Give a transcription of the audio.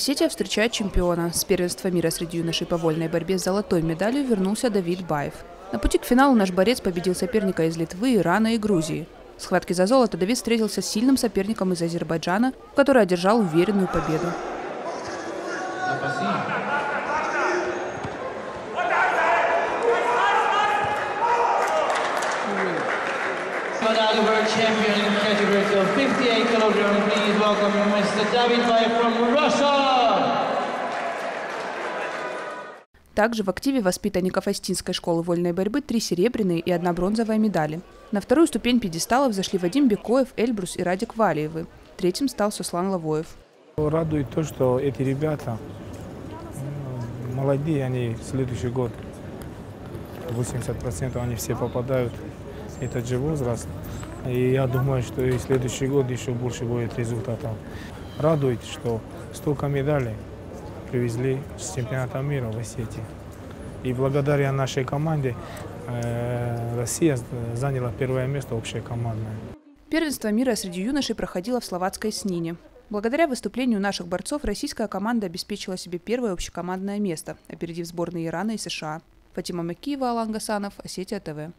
Осетия встречает чемпиона. С первенства мира среди юношей по вольной борьбе с золотой медалью вернулся Давид Баев. На пути к финалу наш борец победил соперника из Литвы, Ирана и Грузии. В схватке за золото Давид встретился с сильным соперником из Азербайджана, который одержал уверенную победу. Также в активе воспитанников Остинской школы вольной борьбы 3 серебряные и 1 бронзовая медали. На вторую ступень пьедестала взошли Вадим Бекоев, Эльбрус и Радик Валиевы. Третьим стал Суслан Лавоев. Радует то, что эти ребята молодые, они в следующий год 80% они все попадают в этот же возраст. И я думаю, что и следующий год еще больше будет результатов. Радует, что столько медалей привезли с чемпионата мира в Осетии. И благодаря нашей команде Россия заняла первое место общекомандное. Первенство мира среди юношей проходило в словацкой Снине. Благодаря выступлению наших борцов российская команда обеспечила себе первое общекомандное место, опередив сборные Ирана и США. Фатима Макиева, Алан Гасанов, Осетия ТВ.